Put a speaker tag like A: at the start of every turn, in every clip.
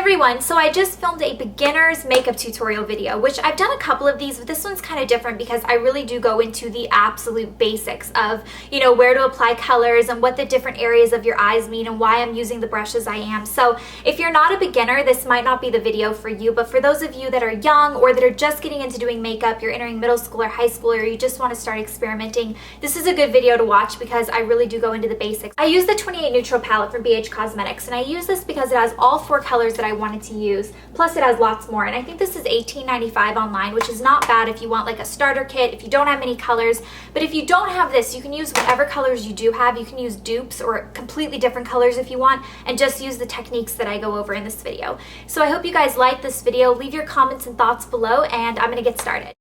A: everyone, so I just filmed a beginner's makeup tutorial video, which I've done a couple of these, but this one's kind of different because I really do go into the absolute basics of, where to apply colors and what the different areas of your eyes mean and why I'm using the brushes I am. So if you're not a beginner, this might not be the video for you, but for those of you that are young or that are just getting into doing makeup, you're entering middle school or high school, or you just want to start experimenting, this is a good video to watch because I really do go into the basics. I use the 28 Neutral palette from BH Cosmetics, and I use this because it has all 4 colors that I wanted to use, plus it has lots more, and I think this is $18.95 online, which is not bad if you want like a starter kit, if you don't have many colors. But if you don't have this, you can use whatever colors you do have. You can use dupes or completely different colors if you want, and just use the techniques that I go over in this video. So I hope you guys like this video. Leave your comments and thoughts below, and I'm gonna get started.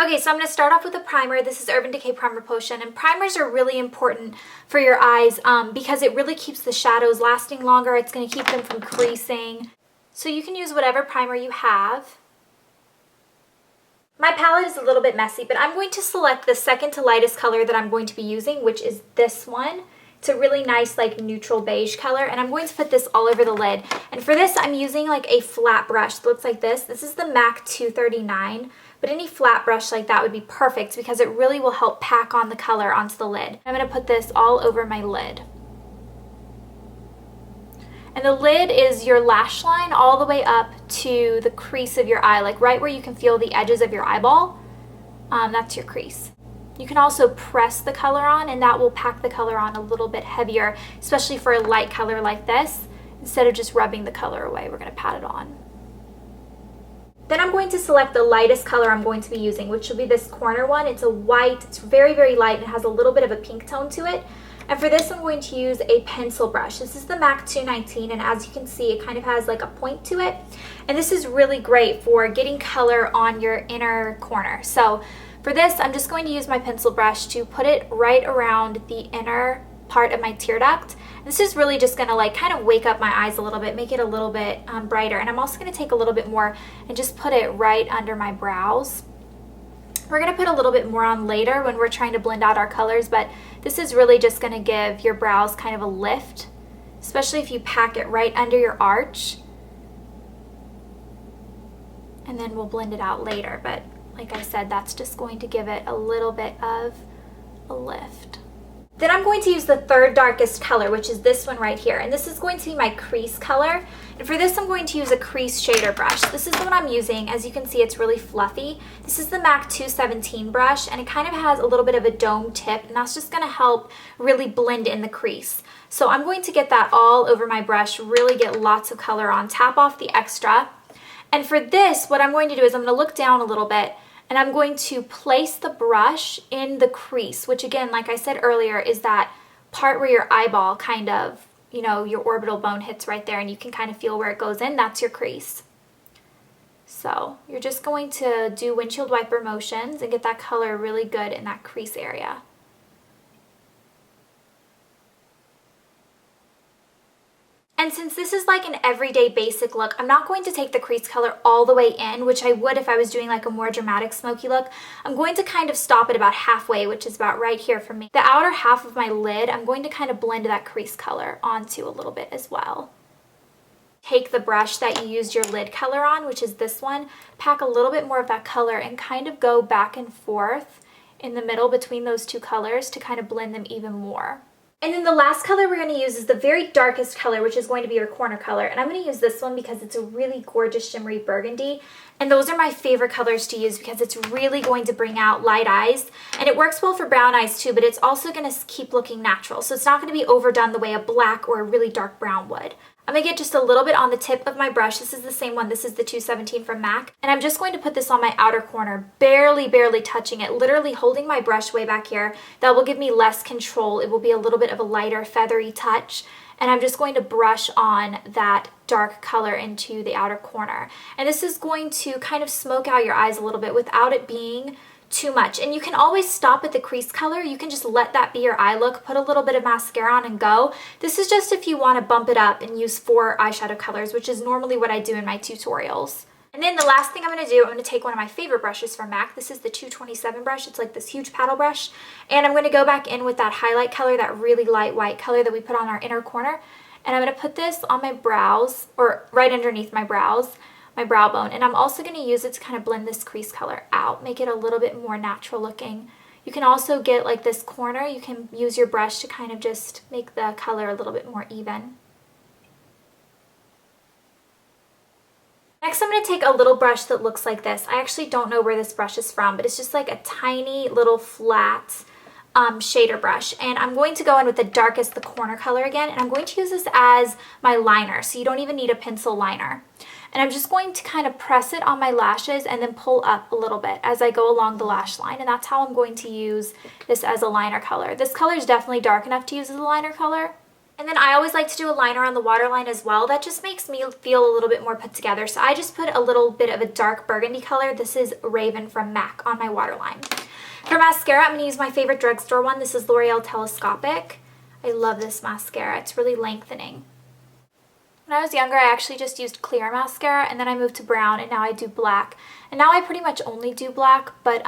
A: Okay, so I'm going to start off with a primer. This is Urban Decay Primer Potion, and primers are really important for your eyes because it really keeps the shadows lasting longer. It's going to keep them from creasing. So you can use whatever primer you have. My palette is a little bit messy, but I'm going to select the second to lightest color that I'm going to be using, which is this one. It's a really nice like neutral beige color, and I'm going to put this all over the lid. And for this, I'm using like a flat brush that looks like this. This is the MAC 239. But any flat brush like that would be perfect because it really will help pack on the color onto the lid. I'm going to put this all over my lid. And the lid is your lash line all the way up to the crease of your eye, like right where you can feel the edges of your eyeball. That's your crease. You can also press the color on, and that will pack the color on a little bit heavier, especially for a light color like this. Instead of just rubbing the color away, we're going to pat it on. Then I'm going to select the lightest color I'm going to be using, which will be this corner one. It's a white, it's very, very light, and it has a little bit of a pink tone to it. And for this, I'm going to use a pencil brush. This is the MAC 219, and as you can see, it kind of has like a point to it. And this is really great for getting color on your inner corner. So for this, I'm just going to use my pencil brush to put it right around the inner part of my tear duct. This is really just going to like kind of wake up my eyes a little bit, make it a little bit brighter. And I'm also going to take a little bit more and just put it right under my brows. We're going to put a little bit more on later when we're trying to blend out our colors, but this is really just going to give your brows kind of a lift, especially if you pack it right under your arch. And then we'll blend it out later, but like I said, that's just going to give it a little bit of a lift. Then I'm going to use the third darkest color, which is this one right here. And this is going to be my crease color. And for this, I'm going to use a crease shader brush. This is the one I'm using. As you can see, it's really fluffy. This is the MAC 217 brush, and it kind of has a little bit of a dome tip, and that's just going to help really blend in the crease. So I'm going to get that all over my brush, really get lots of color on, tap off the extra. And for this, what I'm going to do is I'm going to look down a little bit, and I'm going to place the brush in the crease, which again, like I said earlier, is that part where your eyeball kind of, your orbital bone hits right there, and you can kind of feel where it goes in. That's your crease. So you're just going to do windshield wiper motions and get that color really good in that crease area. And since this is like an everyday basic look, I'm not going to take the crease color all the way in, which I would if I was doing like a more dramatic smoky look. I'm going to kind of stop it about halfway, which is about right here for me. The outer half of my lid, I'm going to kind of blend that crease color onto a little bit as well. Take the brush that you used your lid color on, which is this one, pack a little bit more of that color and kind of go back and forth in the middle between those two colors to kind of blend them even more. And then the last color we're going to use is the very darkest color, which is going to be your corner color. And I'm going to use this one because it's a really gorgeous shimmery burgundy. And those are my favorite colors to use because it's really going to bring out light eyes. And it works well for brown eyes too, but it's also going to keep looking natural. So it's not going to be overdone the way a black or a really dark brown would. I'm going to get just a little bit on the tip of my brush. This is the same one. This is the 217 from MAC. And I'm just going to put this on my outer corner, barely touching it, literally holding my brush way back here. That will give me less control. It will be a little bit of a lighter, feathery touch. And I'm just going to brush on that dark color into the outer corner. And this is going to kind of smoke out your eyes a little bit without it being too much. And you can always stop at the crease color. You can just let that be your eye look, put a little bit of mascara on and go. This is just if you want to bump it up and use 4 eyeshadow colors, which is normally what I do in my tutorials. And then the last thing I'm going to do, I'm going to take one of my favorite brushes from MAC. This is the 227 brush. It's like this huge paddle brush. And I'm going to go back in with that highlight color, that really light white color that we put on our inner corner. And I'm going to put this on my brows, or right underneath my brows, my brow bone. And I'm also going to use it to kind of blend this crease color out, make it a little bit more natural looking. You can also get like this corner, you can use your brush to kind of just make the color a little bit more even. Next, I'm going to take a little brush that looks like this. I actually don't know where this brush is from, but it's just like a tiny little flat shader brush. And I'm going to go in with the darkest, the corner color again, and I'm going to use this as my liner, so you don't even need a pencil liner. And I'm just going to kind of press it on my lashes and then pull up a little bit as I go along the lash line. And that's how I'm going to use this as a liner color. This color is definitely dark enough to use as a liner color. And then I always like to do a liner on the waterline as well. That just makes me feel a little bit more put together. So I just put a little bit of a dark burgundy color. This is Raven from MAC on my waterline. For mascara, I'm going to use my favorite drugstore one. This is L'Oreal Telescopic. I love this mascara. It's really lengthening. When I was younger, I actually just used clear mascara, and then I moved to brown, and now I do black. And now I pretty much only do black, but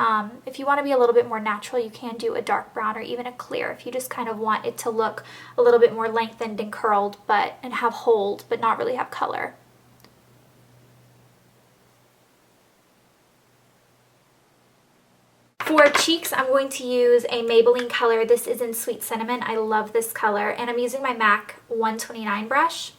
A: if you want to be a little bit more natural, you can do a dark brown or even a clear if you just kind of want it to look a little bit more lengthened and curled, and have hold, but not really have color. For cheeks, I'm going to use a Maybelline color. This is in Sweet Cinnamon. I love this color, and I'm using my MAC 129 brush.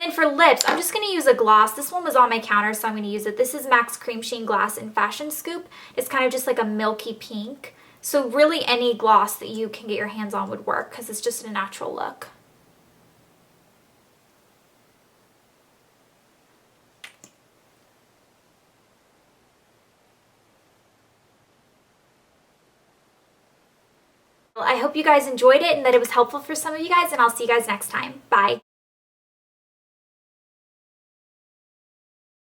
A: And for lips, I'm just going to use a gloss. This one was on my counter, so I'm going to use it. This is MAC's Cremesheen Glass in Fashion Scoop. It's kind of just like a milky pink. So really any gloss that you can get your hands on would work because it's just a natural look. Well, I hope you guys enjoyed it and that it was helpful for some of you guys, and I'll see you guys next time. Bye.